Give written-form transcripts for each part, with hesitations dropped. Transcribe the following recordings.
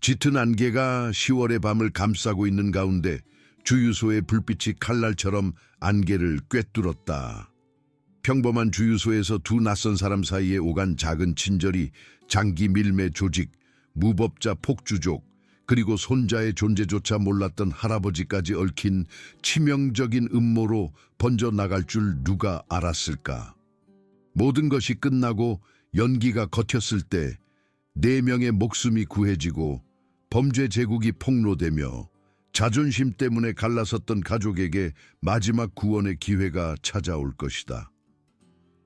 짙은 안개가 10월의 밤을 감싸고 있는 가운데 주유소의 불빛이 칼날처럼 안개를 꿰뚫었다. 평범한 주유소에서 두 낯선 사람 사이에 오간 작은 친절이 장기 밀매 조직, 무법자 폭주족, 그리고 손자의 존재조차 몰랐던 할아버지까지 얽힌 치명적인 음모로 번져나갈 줄 누가 알았을까. 모든 것이 끝나고 연기가 겉였을 때 4명의 목숨이 구해지고 범죄 제국이 폭로되며 자존심 때문에 갈라섰던 가족에게 마지막 구원의 기회가 찾아올 것이다.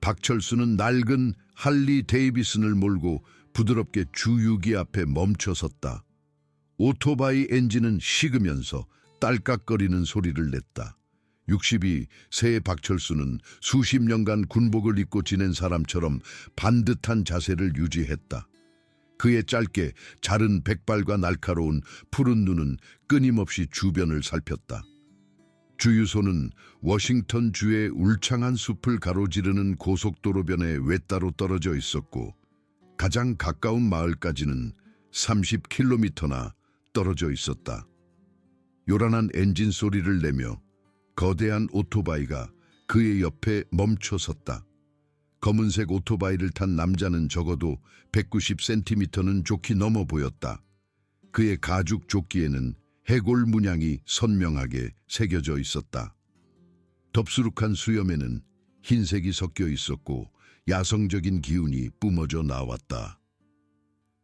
박철수는 낡은 할리 데이비슨을 몰고 부드럽게 주유기 앞에 멈춰섰다. 오토바이 엔진은 식으면서 딸깍거리는 소리를 냈다. 62세의 박철수는 수십 년간 군복을 입고 지낸 사람처럼 반듯한 자세를 유지했다. 그의 짧게 자른 백발과 날카로운 푸른 눈은 끊임없이 주변을 살폈다. 주유소는 워싱턴주의 울창한 숲을 가로지르는 고속도로변에 외따로 떨어져 있었고 가장 가까운 마을까지는 30km나 떨어져 있었다. 요란한 엔진 소리를 내며 거대한 오토바이가 그의 옆에 멈춰 섰다. 검은색 오토바이를 탄 남자는 적어도 190cm는 좋게 넘어 보였다. 그의 가죽 조끼에는 해골 문양이 선명하게 새겨져 있었다. 덥수룩한 수염에는 흰색이 섞여 있었고 야성적인 기운이 뿜어져 나왔다.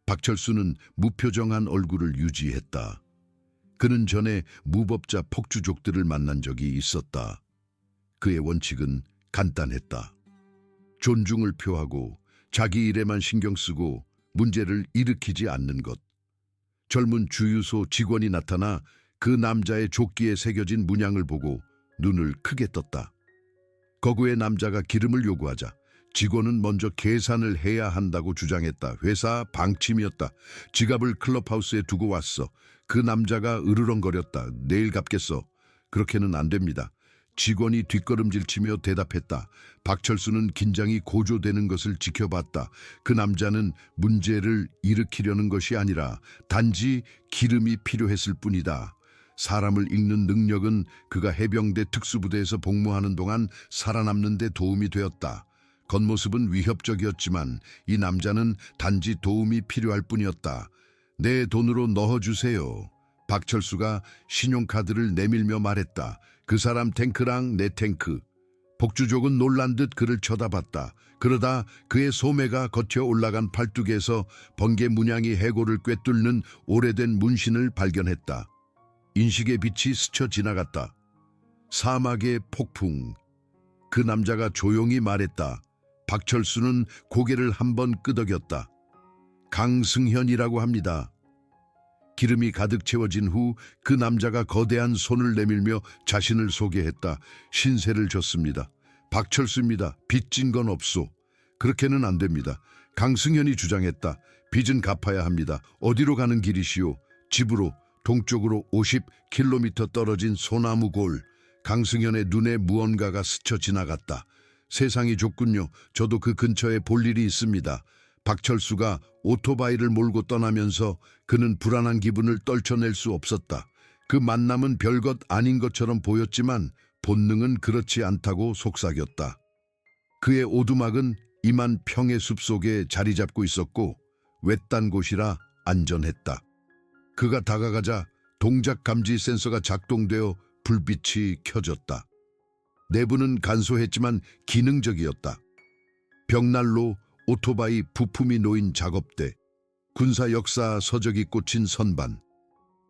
박철수는 무표정한 얼굴을 유지했다. 그는 전에 무법자 폭주족들을 만난 적이 있었다. 그의 원칙은 간단했다. 존중을 표하고 자기 일에만 신경 쓰고 문제를 일으키지 않는 것. 젊은 주유소 직원이 나타나 그 남자의 조끼에 새겨진 문양을 보고 눈을 크게 떴다. 거구의 남자가 기름을 요구하자 직원은 먼저 계산을 해야 한다고 주장했다. 회사 방침이었다. 지갑을 클럽하우스에 두고 왔어. 그 남자가 으르렁거렸다. 내일 갚겠어. 그렇게는 안 됩니다. 직원이 뒷걸음질치며 대답했다. 박철수는 긴장이 고조되는 것을 지켜봤다. 그 남자는 문제를 일으키려는 것이 아니라 단지 기름이 필요했을 뿐이다. 사람을 읽는 능력은 그가 해병대 특수부대에서 복무하는 동안 살아남는 데 도움이 되었다. 겉모습은 위협적이었지만 이 남자는 단지 도움이 필요할 뿐이었다. 내 돈으로 넣어주세요. 박철수가 신용카드를 내밀며 말했다. 그 사람 탱크랑 내 탱크. 폭주족은 놀란 듯 그를 쳐다봤다. 그러다 그의 소매가 겉여 올라간 팔뚝에서 번개 문양이 해골을 꿰뚫는 오래된 문신을 발견했다. 인식의 빛이 스쳐 지나갔다. 사막의 폭풍. 그 남자가 조용히 말했다. 박철수는 고개를 한번 끄덕였다. 강승현이라고 합니다. 기름이 가득 채워진 후 그 남자가 거대한 손을 내밀며 자신을 소개했다. 신세를 졌습니다. 박철수입니다. 빚진 건 없소. 그렇게는 안 됩니다. 강승현이 주장했다. 빚은 갚아야 합니다. 어디로 가는 길이시오? 집으로. 동쪽으로 50km 떨어진 소나무골. 강승현의 눈에 무언가가 스쳐 지나갔다. 세상이 좁군요. 저도 그 근처에 볼 일이 있습니다. 박철수가 오토바이를 몰고 떠나면서 그는 불안한 기분을 떨쳐낼 수 없었다. 그 만남은 별것 아닌 것처럼 보였지만 본능은 그렇지 않다고 속삭였다. 그의 오두막은 임한 평의 숲속에 자리 잡고 있었고 외딴 곳이라 안전했다. 그가 다가가자 동작 감지 센서가 작동되어 불빛이 켜졌다. 내부는 간소했지만 기능적이었다. 벽난로, 오토바이 부품이 놓인 작업대, 군사 역사 서적이 꽂힌 선반.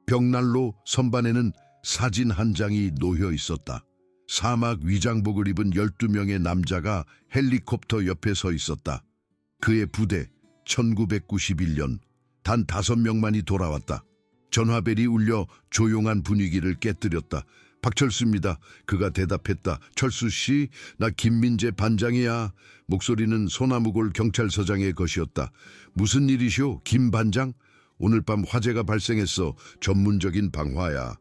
벽난로 선반에는 사진 한 장이 놓여 있었다. 사막 위장복을 입은 12명의 남자가 헬리콥터 옆에 서 있었다. 그의 부대, 1991년, 단 5명만이 돌아왔다. 전화벨이 울려 조용한 분위기를 깨뜨렸다. 박철수입니다. 그가 대답했다. 철수 씨, 나 김민재 반장이야. 목소리는 소나무골 경찰서장의 것이었다. 무슨 일이시오, 김 반장? 오늘 밤 화재가 발생했어. 전문적인 방화야.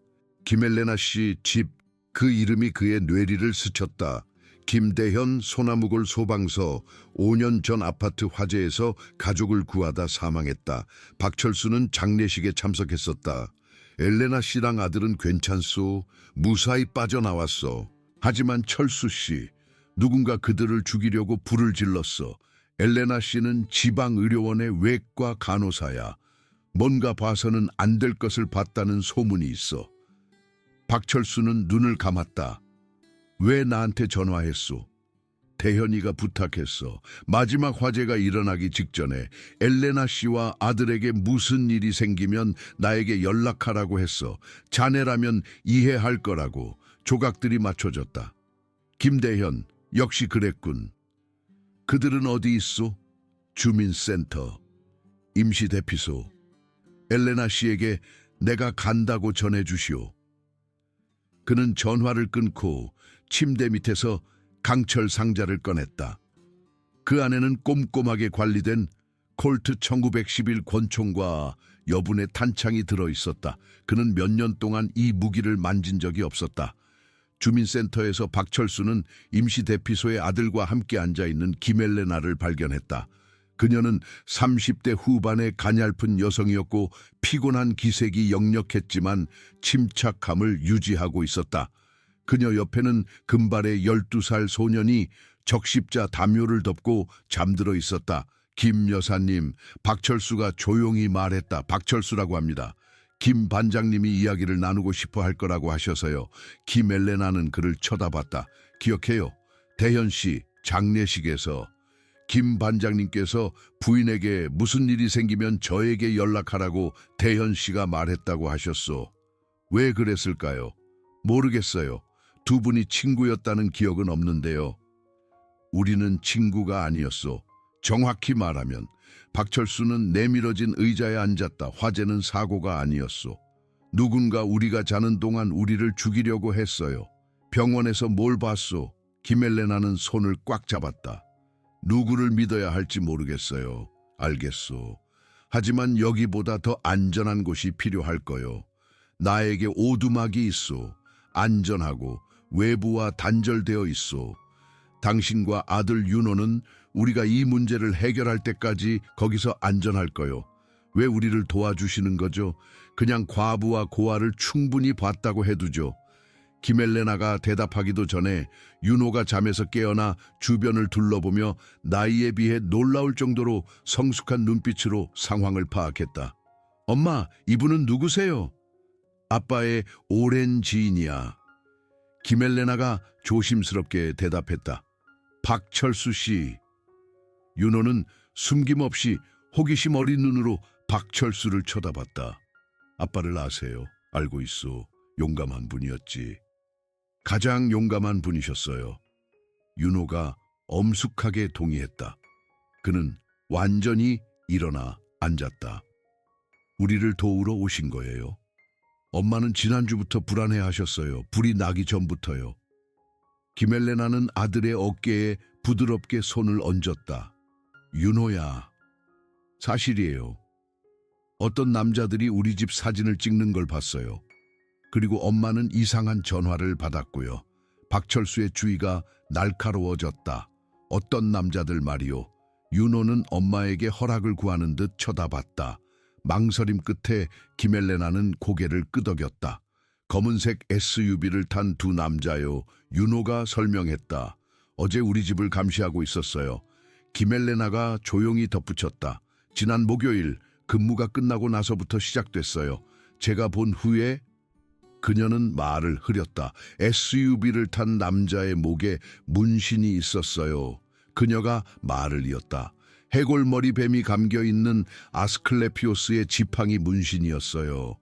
김엘레나 씨 집, 그 이름이 그의 뇌리를 스쳤다. 김대현 소나무골 소방서 5년 전 아파트 화재에서 가족을 구하다 사망했다. 박철수는 장례식에 참석했었다. 엘레나 씨랑 아들은 괜찮소. 무사히 빠져나왔어. 하지만 철수 씨, 누군가 그들을 죽이려고 불을 질렀어. 엘레나 씨는 지방의료원의 외과 간호사야. 뭔가 봐서는 안 될 것을 봤다는 소문이 있어. 박철수는 눈을 감았다. 왜 나한테 전화했소? 대현이가 부탁했어. 마지막 화재가 일어나기 직전에 엘레나 씨와 아들에게 무슨 일이 생기면 나에게 연락하라고 했어. 자네라면 이해할 거라고. 조각들이 맞춰졌다. 김대현, 역시 그랬군. 그들은 어디 있소? 주민센터, 임시대피소. 엘레나 씨에게 내가 간다고 전해주시오. 그는 전화를 끊고 침대 밑에서 강철 상자를 꺼냈다. 그 안에는 꼼꼼하게 관리된 콜트 1911 권총과 여분의 탄창이 들어있었다. 그는 몇 년 동안 이 무기를 만진 적이 없었다. 주민센터에서 박철수는 임시대피소의 아들과 함께 앉아있는 김엘레나를 발견했다. 그녀는 30대 후반의 가냘픈 여성이었고 피곤한 기색이 역력했지만 침착함을 유지하고 있었다. 그녀 옆에는 금발의 12살 소년이 적십자 담요를 덮고 잠들어 있었다. 김 여사님, 박철수가 조용히 말했다. 박철수라고 합니다. 김 반장님이 이야기를 나누고 싶어 할 거라고 하셔서요. 김엘레나는 그를 쳐다봤다. 기억해요. 대현 씨 장례식에서 김 반장님께서 부인에게 무슨 일이 생기면 저에게 연락하라고 대현 씨가 말했다고 하셨소. 왜 그랬을까요? 모르겠어요. 두 분이 친구였다는 기억은 없는데요. 우리는 친구가 아니었소. 정확히 말하면 박철수는 내밀어진 의자에 앉았다. 화재는 사고가 아니었소. 누군가 우리가 자는 동안 우리를 죽이려고 했어요. 병원에서 뭘 봤소? 김엘레나는 손을 꽉 잡았다. 누구를 믿어야 할지 모르겠어요. 알겠소. 하지만 여기보다 더 안전한 곳이 필요할 거요. 나에게 오두막이 있소. 안전하고 외부와 단절되어 있소. 당신과 아들 윤호는 우리가 이 문제를 해결할 때까지 거기서 안전할 거요. 왜 우리를 도와주시는 거죠? 그냥 과부와 고아를 충분히 봤다고 해두죠. 김엘레나가 대답하기도 전에 윤호가 잠에서 깨어나 주변을 둘러보며 나이에 비해 놀라울 정도로 성숙한 눈빛으로 상황을 파악했다. 엄마, 이분은 누구세요? 아빠의 오랜 지인이야. 김엘레나가 조심스럽게 대답했다. 박철수 씨. 윤호는 숨김없이 호기심 어린 눈으로 박철수를 쳐다봤다. 아빠를 아세요? 알고 있어. 용감한 분이었지. 가장 용감한 분이셨어요. 윤호가 엄숙하게 동의했다. 그는 완전히 일어나 앉았다. 우리를 도우러 오신 거예요. 엄마는 지난주부터 불안해하셨어요. 불이 나기 전부터요. 김엘레나는 아들의 어깨에 부드럽게 손을 얹었다. 윤호야, 사실이에요. 어떤 남자들이 우리 집 사진을 찍는 걸 봤어요. 그리고 엄마는 이상한 전화를 받았고요. 박철수의 주의가 날카로워졌다. 어떤 남자들 말이요. 윤호는 엄마에게 허락을 구하는 듯 쳐다봤다. 망설임 끝에 김엘레나는 고개를 끄덕였다. 검은색 SUV를 탄 두 남자요. 윤호가 설명했다. 어제 우리 집을 감시하고 있었어요. 김엘레나가 조용히 덧붙였다. 지난 목요일 근무가 끝나고 나서부터 시작됐어요. 제가 본 후에 그녀는 말을 흐렸다. SUV를 탄 남자의 목에 문신이 있었어요. 그녀가 말을 이었다. 해골머리 뱀이 감겨있는 아스클레피오스의 지팡이 문신이었어요.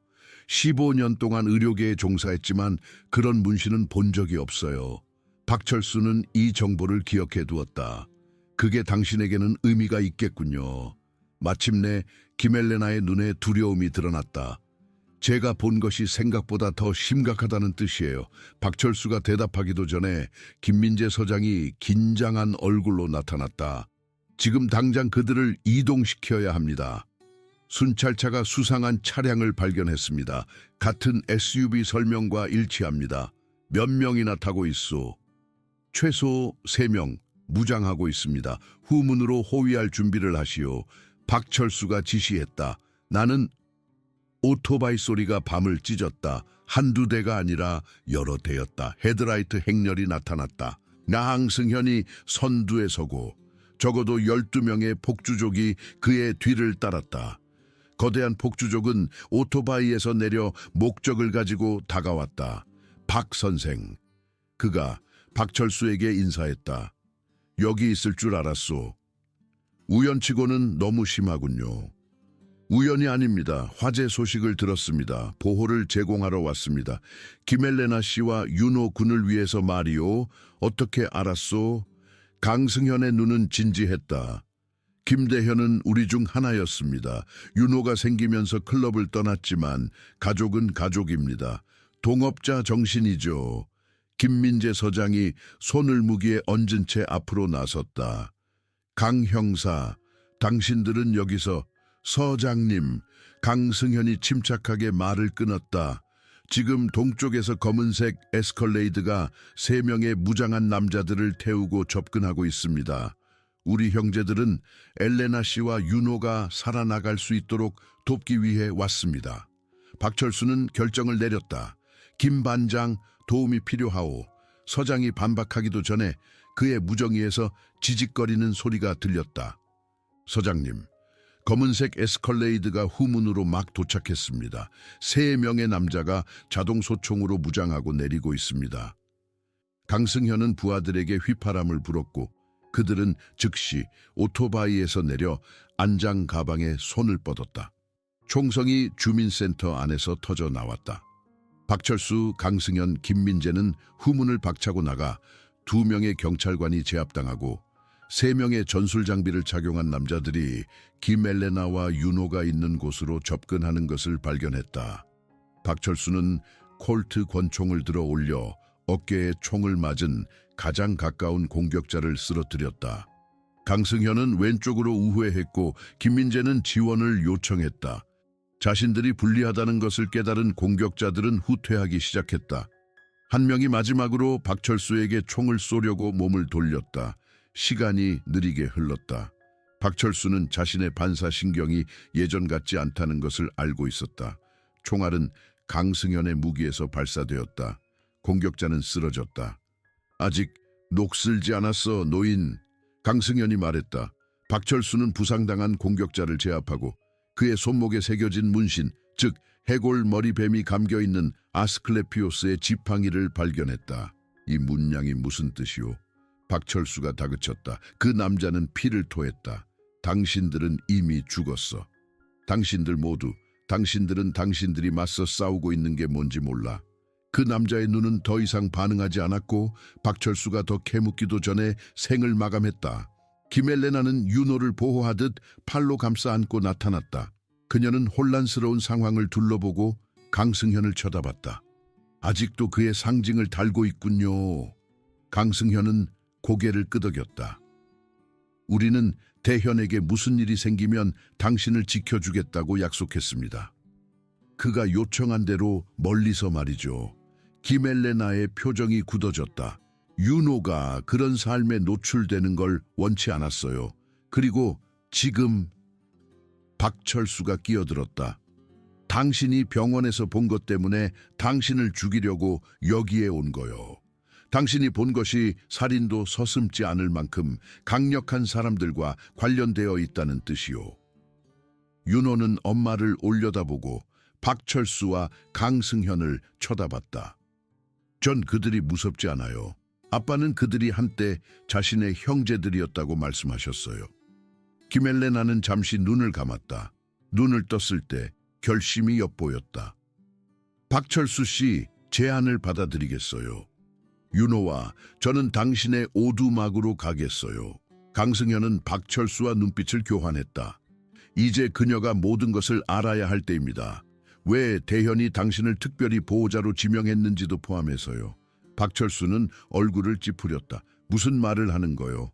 15년 동안 의료계에 종사했지만 그런 문신은 본 적이 없어요. 박철수는 이 정보를 기억해 두었다. 그게 당신에게는 의미가 있겠군요. 마침내 김엘레나의 눈에 두려움이 드러났다. 제가 본 것이 생각보다 더 심각하다는 뜻이에요. 박철수가 대답하기도 전에 김민재 서장이 긴장한 얼굴로 나타났다. 지금 당장 그들을 이동시켜야 합니다. 순찰차가 수상한 차량을 발견했습니다. 같은 SUV 설명과 일치합니다. 몇 명이나 타고 있소? 최소 3명 무장하고 있습니다. 후문으로 호위할 준비를 하시오. 박철수가 지시했다. 나는 오토바이 소리가 밤을 찢었다. 한두 대가 아니라 여러 대였다. 헤드라이트 행렬이 나타났다. 나항승현이 선두에 서고 적어도 12명의 폭주족이 그의 뒤를 따랐다. 거대한 폭주족은 오토바이에서 내려 목적을 가지고 다가왔다. 박 선생. 그가 박철수에게 인사했다. 여기 있을 줄 알았소. 우연치고는 너무 심하군요. 우연이 아닙니다. 화재 소식을 들었습니다. 보호를 제공하러 왔습니다. 김엘레나 씨와 윤호 군을 위해서 말이오. 어떻게 알았소? 강승현의 눈은 진지했다. 김대현은 우리 중 하나였습니다. 윤호가 생기면서 클럽을 떠났지만 가족은 가족입니다. 동업자 정신이죠. 김민재 서장이 손을 무기에 얹은 채 앞으로 나섰다. 강 형사, 당신들은 여기서. 서장님, 강승현이 침착하게 말을 끊었다. 지금 동쪽에서 검은색 에스컬레이드가 3명의 무장한 남자들을 태우고 접근하고 있습니다. 우리 형제들은 엘레나 씨와 윤호가 살아나갈 수 있도록 돕기 위해 왔습니다. 박철수는 결정을 내렸다. 김 반장, 도움이 필요하오. 서장이 반박하기도 전에 그의 무정의에서 지직거리는 소리가 들렸다. 서장님, 검은색 에스컬레이드가 후문으로 막 도착했습니다. 3명의 남자가 자동소총으로 무장하고 내리고 있습니다. 강승현은 부하들에게 휘파람을 불었고 그들은 즉시 오토바이에서 내려 안장 가방에 손을 뻗었다. 총성이 주민센터 안에서 터져 나왔다. 박철수, 강승현, 김민재는 후문을 박차고 나가 2명의 경찰관이 제압당하고 3명의 전술 장비를 착용한 남자들이 김엘레나와 윤호가 있는 곳으로 접근하는 것을 발견했다. 박철수는 콜트 권총을 들어 올려 어깨에 총을 맞은 가장 가까운 공격자를 쓰러뜨렸다. 강승현은 왼쪽으로 우회했고 김민재는 지원을 요청했다. 자신들이 불리하다는 것을 깨달은 공격자들은 후퇴하기 시작했다. 한 명이 마지막으로 박철수에게 총을 쏘려고 몸을 돌렸다. 시간이 느리게 흘렀다. 박철수는 자신의 반사신경이 예전 같지 않다는 것을 알고 있었다. 총알은 강승현의 무기에서 발사되었다. 공격자는 쓰러졌다. 아직 녹슬지 않았어, 노인. 강승현이 말했다. 박철수는 부상당한 공격자를 제압하고 그의 손목에 새겨진 문신, 즉 해골 머리뱀이 감겨있는 아스클레피오스의 지팡이를 발견했다. 이 문양이 무슨 뜻이오? 박철수가 다그쳤다. 그 남자는 피를 토했다. 당신들은 이미 죽었어. 당신들 모두, 당신들은 당신들이 맞서 싸우고 있는 게 뭔지 몰라. 그 남자의 눈은 더 이상 반응하지 않았고 박철수가 더 캐묻기도 전에 생을 마감했다. 김엘레나는 윤호를 보호하듯 팔로 감싸 안고 나타났다. 그녀는 혼란스러운 상황을 둘러보고 강승현을 쳐다봤다. 아직도 그의 상징을 달고 있군요. 강승현은 고개를 끄덕였다. 우리는 대현에게 무슨 일이 생기면 당신을 지켜주겠다고 약속했습니다. 그가 요청한 대로 멀리서 말이죠. 김엘레나의 표정이 굳어졌다. 윤호가 그런 삶에 노출되는 걸 원치 않았어요. 그리고 지금 박철수가 끼어들었다. 당신이 병원에서 본 것 때문에 당신을 죽이려고 여기에 온 거요. 당신이 본 것이 살인도 서슴지 않을 만큼 강력한 사람들과 관련되어 있다는 뜻이요. 윤호는 엄마를 올려다보고 박철수와 강승현을 쳐다봤다. 전 그들이 무섭지 않아요. 아빠는 그들이 한때 자신의 형제들이었다고 말씀하셨어요. 김엘레나는 잠시 눈을 감았다. 눈을 떴을 때 결심이 엿보였다. 박철수 씨, 제안을 받아들이겠어요. 윤호와 저는 당신의 오두막으로 가겠어요. 강승현은 박철수와 눈빛을 교환했다. 이제 그녀가 모든 것을 알아야 할 때입니다. 왜 대현이 당신을 특별히 보호자로 지명했는지도 포함해서요. 박철수는 얼굴을 찌푸렸다. 무슨 말을 하는 거요?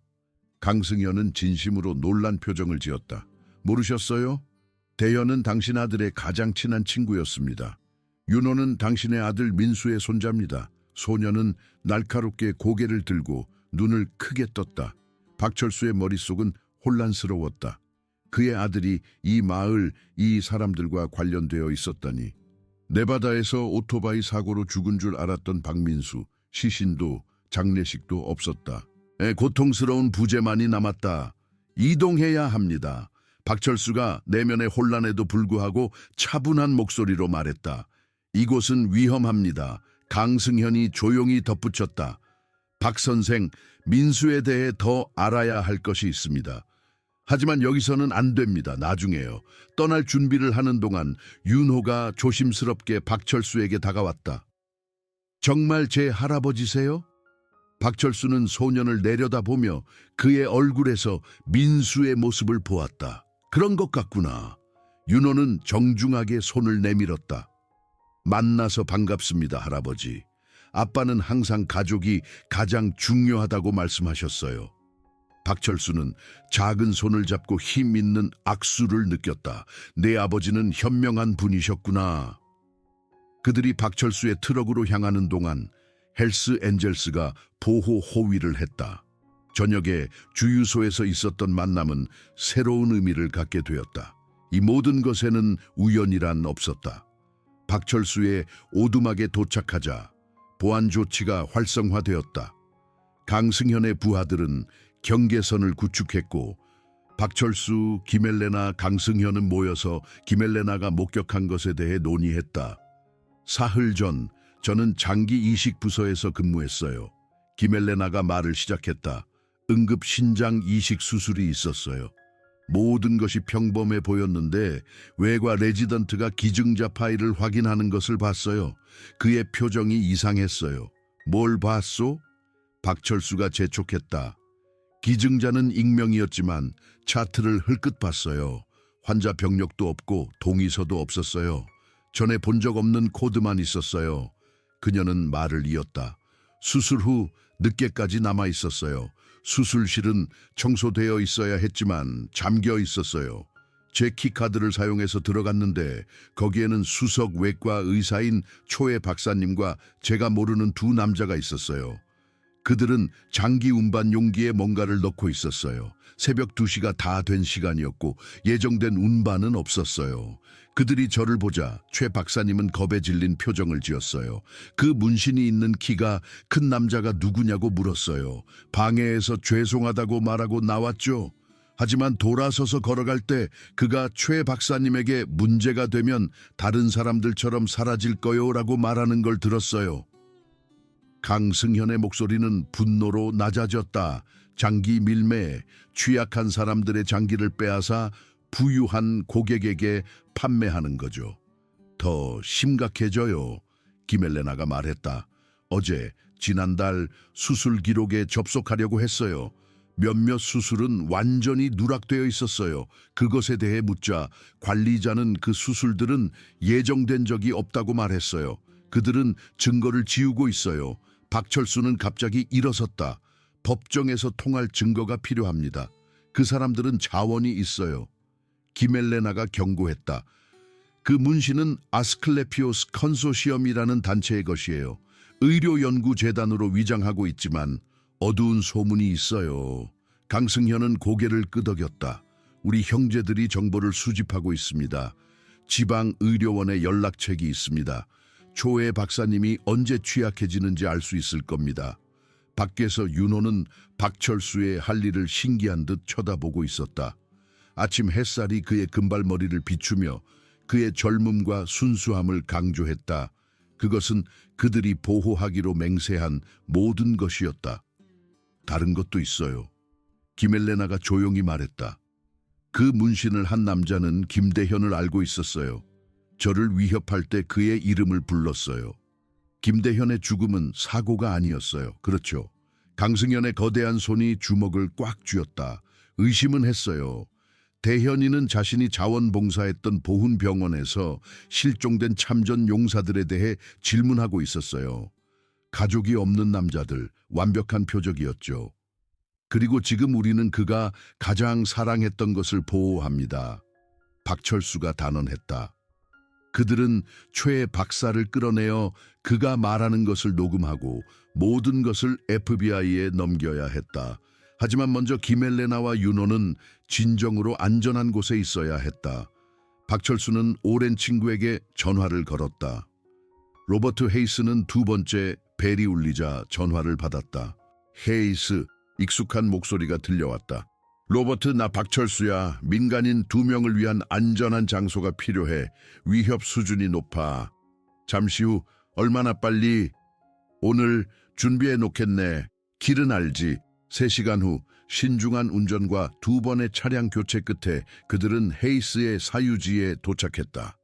강승현은 진심으로 놀란 표정을 지었다. 모르셨어요? 대현은 당신 아들의 가장 친한 친구였습니다. 윤호는 당신의 아들 민수의 손자입니다. 소녀는 날카롭게 고개를 들고 눈을 크게 떴다. 박철수의 머릿속은 혼란스러웠다. 그의 아들이 이 마을, 이 사람들과 관련되어 있었다니. 네바다에서 오토바이 사고로 죽은 줄 알았던 박민수, 시신도 장례식도 없었다. 고통스러운 부재만이 남았다. 이동해야 합니다. 박철수가 내면의 혼란에도 불구하고 차분한 목소리로 말했다. 이곳은 위험합니다. 강승현이 조용히 덧붙였다. 박 선생, 민수에 대해 더 알아야 할 것이 있습니다. 하지만 여기서는 안 됩니다. 나중에요. 떠날 준비를 하는 동안 윤호가 조심스럽게 박철수에게 다가왔다. 정말 제 할아버지세요? 박철수는 소년을 내려다보며 그의 얼굴에서 민수의 모습을 보았다. 그런 것 같구나. 윤호는 정중하게 손을 내밀었다. 만나서 반갑습니다, 할아버지. 아빠는 항상 가족이 가장 중요하다고 말씀하셨어요. 박철수는 작은 손을 잡고 힘 있는 악수를 느꼈다. 내 아버지는 현명한 분이셨구나. 그들이 박철수의 트럭으로 향하는 동안 헬스 엔젤스가 보호 호위를 했다. 저녁에 주유소에서 있었던 만남은 새로운 의미를 갖게 되었다. 이 모든 것에는 우연이란 없었다. 박철수의 오두막에 도착하자 보안 조치가 활성화되었다. 강승현의 부하들은 경계선을 구축했고 박철수, 김엘레나, 강승현은 모여서 김엘레나가 목격한 것에 대해 논의했다. 사흘 전 저는 장기 이식 부서에서 근무했어요. 김엘레나가 말을 시작했다. 응급 신장 이식 수술이 있었어요. 모든 것이 평범해 보였는데 외과 레지던트가 기증자 파일을 확인하는 것을 봤어요. 그의 표정이 이상했어요. 뭘 봤소? 박철수가 재촉했다. 기증자는 익명이었지만 차트를 흘끗 봤어요. 환자 병력도 없고 동의서도 없었어요. 전에 본 적 없는 코드만 있었어요. 그녀는 말을 이었다. 수술 후 늦게까지 남아 있었어요. 수술실은 청소되어 있어야 했지만 잠겨 있었어요. 제 키카드를 사용해서 들어갔는데 거기에는 수석 외과 의사인 초해 박사님과 제가 모르는 두 남자가 있었어요. 그들은 장기 운반 용기에 뭔가를 넣고 있었어요. 새벽 2시가 다 된 시간이었고 예정된 운반은 없었어요. 그들이 저를 보자 최 박사님은 겁에 질린 표정을 지었어요. 그 문신이 있는 키가 큰 남자가 누구냐고 물었어요. 방해해서 죄송하다고 말하고 나왔죠. 하지만 돌아서서 걸어갈 때 그가 최 박사님에게 문제가 되면 다른 사람들처럼 사라질 거요라고 말하는 걸 들었어요. 강승현의 목소리는 분노로 낮아졌다. 장기 밀매에 취약한 사람들의 장기를 빼앗아 부유한 고객에게 판매하는 거죠. 더 심각해져요. 김엘레나가 말했다. 어제 지난달 수술 기록에 접속하려고 했어요. 몇몇 수술은 완전히 누락되어 있었어요. 그것에 대해 묻자 관리자는 그 수술들은 예정된 적이 없다고 말했어요. 그들은 증거를 지우고 있어요. 박철수는 갑자기 일어섰다. 법정에서 통할 증거가 필요합니다. 그 사람들은 자원이 있어요. 김엘레나가 경고했다. 그 문신은 아스클레피오스 컨소시엄이라는 단체의 것이에요. 의료연구재단으로 위장하고 있지만 어두운 소문이 있어요. 강승현은 고개를 끄덕였다. 우리 형제들이 정보를 수집하고 있습니다. 지방의료원에 연락책이 있습니다. 초해 박사님이 언제 취약해지는지 알 수 있을 겁니다. 밖에서 윤호는 박철수의 할 일을 신기한 듯 쳐다보고 있었다. 아침 햇살이 그의 금발머리를 비추며 그의 젊음과 순수함을 강조했다. 그것은 그들이 보호하기로 맹세한 모든 것이었다. 다른 것도 있어요. 김엘레나가 조용히 말했다. 그 문신을 한 남자는 김대현을 알고 있었어요. 저를 위협할 때 그의 이름을 불렀어요. 김대현의 죽음은 사고가 아니었어요. 그렇죠. 강승현의 거대한 손이 주먹을 꽉 쥐었다. 의심은 했어요. 대현이는 자신이 자원봉사했던 보훈병원에서 실종된 참전 용사들에 대해 질문하고 있었어요. 가족이 없는 남자들, 완벽한 표적이었죠. 그리고 지금 우리는 그가 가장 사랑했던 것을 보호합니다. 박철수가 단언했다. 그들은 최 박사를 끌어내어 그가 말하는 것을 녹음하고 모든 것을 FBI에 넘겨야 했다. 하지만 먼저 김헬레나와 윤호는 진정으로 안전한 곳에 있어야 했다. 박철수는 오랜 친구에게 전화를 걸었다. 로버트 헤이스는 두 번째 벨이 울리자 전화를 받았다. 헤이스, 익숙한 목소리가 들려왔다. 로버트, 나 박철수야. 민간인 2명을 위한 안전한 장소가 필요해. 위협 수준이 높아. 잠시 후, 얼마나 빨리? 오늘 준비해 놓겠네. 길은 알지. 3시간 후 신중한 운전과 2번의 차량 교체 끝에 그들은 헤이스의 사유지에 도착했다.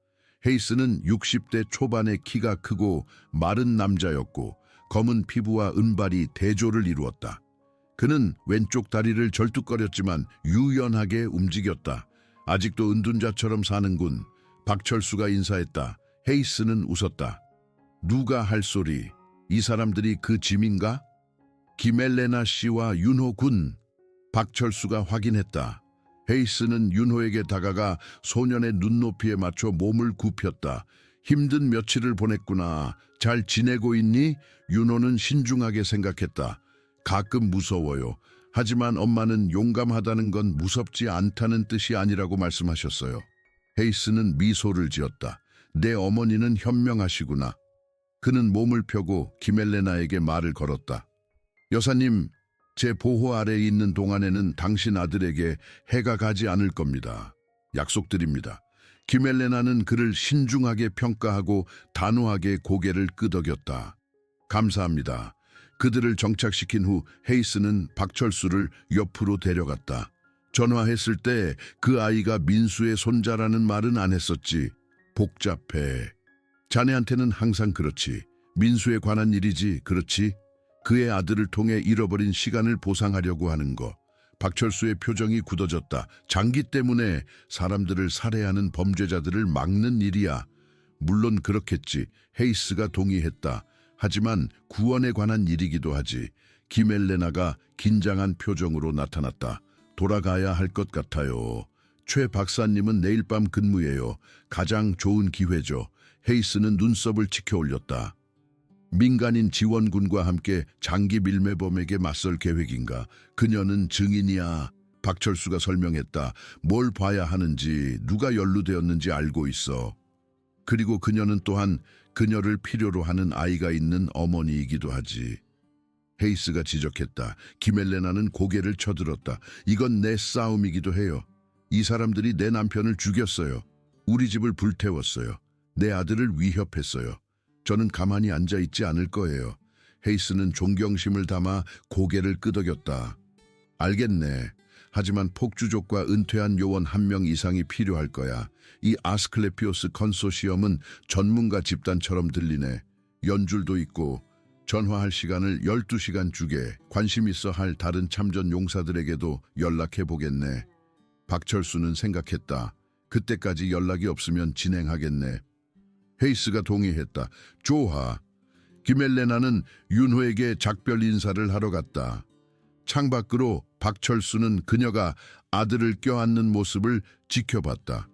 헤이스는 60대 초반의 키가 크고 마른 남자였고 검은 피부와 은발이 대조를 이루었다. 그는 왼쪽 다리를 절뚝거렸지만 유연하게 움직였다. 아직도 은둔자처럼 사는군. 박철수가 인사했다. 헤이스는 웃었다. 누가 할 소리? 이 사람들이 그 짐인가? 김헬레나 씨와 윤호 군. 박철수가 확인했다. 헤이스는 윤호에게 다가가 소년의 눈높이에 맞춰 몸을 굽혔다. 힘든 며칠을 보냈구나. 잘 지내고 있니? 윤호는 신중하게 생각했다. 가끔 무서워요. 하지만 엄마는 용감하다는 건 무섭지 않다는 뜻이 아니라고 말씀하셨어요. 헤이스는 미소를 지었다. 내 어머니는 현명하시구나. 그는 몸을 펴고 김헬레나에게 말을 걸었다. 여사님, 제 보호 아래에 있는 동안에는 당신 아들에게 해가 가지 않을 겁니다. 약속드립니다. 김헬레나는 그를 신중하게 평가하고 단호하게 고개를 끄덕였다. 감사합니다. 그들을 정착시킨 후 헤이스는 박철수를 옆으로 데려갔다. 전화했을 때 그 아이가 민수의 손자라는 말은 안 했었지. 복잡해. 자네한테는 항상 그렇지. 민수에 관한 일이지, 그렇지? 그의 아들을 통해 잃어버린 시간을 보상하려고 하는 거. 박철수의 표정이 굳어졌다. 장기 때문에 사람들을 살해하는 범죄자들을 막는 일이야. 물론 그렇겠지. 헤이스가 동의했다. 하지만 구원에 관한 일이기도 하지. 김헬레나가 긴장한 표정으로 나타났다. 돌아가야 할 것 같아요. 최 박사님은 내일 밤 근무예요. 가장 좋은 기회죠. 헤이스는 눈썹을 치켜 올렸다. 민간인 지원군과 함께 장기 밀매범에게 맞설 계획인가? 그녀는 증인이야. 박철수가 설명했다. 뭘 봐야 하는지, 누가 연루되었는지 알고 있어. 그리고 그녀는 또한 그녀를 필요로 하는 아이가 있는 어머니이기도 하지. 헤이스가 지적했다. 김헬레나는 고개를 쳐들었다. 이건 내 싸움이기도 해요. 이 사람들이 내 남편을 죽였어요. 우리 집을 불태웠어요. 내 아들을 위협했어요. 저는 가만히 앉아있지 않을 거예요. 헤이스는 존경심을 담아 고개를 끄덕였다. 알겠네. 하지만 폭주족과 은퇴한 요원 1명 이상이 필요할 거야. 이 아스클레피오스 컨소시엄은 전문가 집단처럼 들리네. 연줄도 있고 전화할 시간을 12시간 주게. 관심 있어 할 다른 참전 용사들에게도 연락해 보겠네. 박철수는 생각했다. 그때까지 연락이 없으면 진행하겠네. 헤이스가 동의했다. 좋아. 김헬레나는 윤호에게 작별 인사를 하러 갔다. 창밖으로 박철수는 그녀가 아들을 껴안는 모습을 지켜봤다.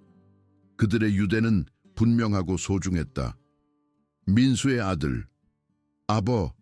그들의 유대는 분명하고 소중했다. 민수의 아들. 아버,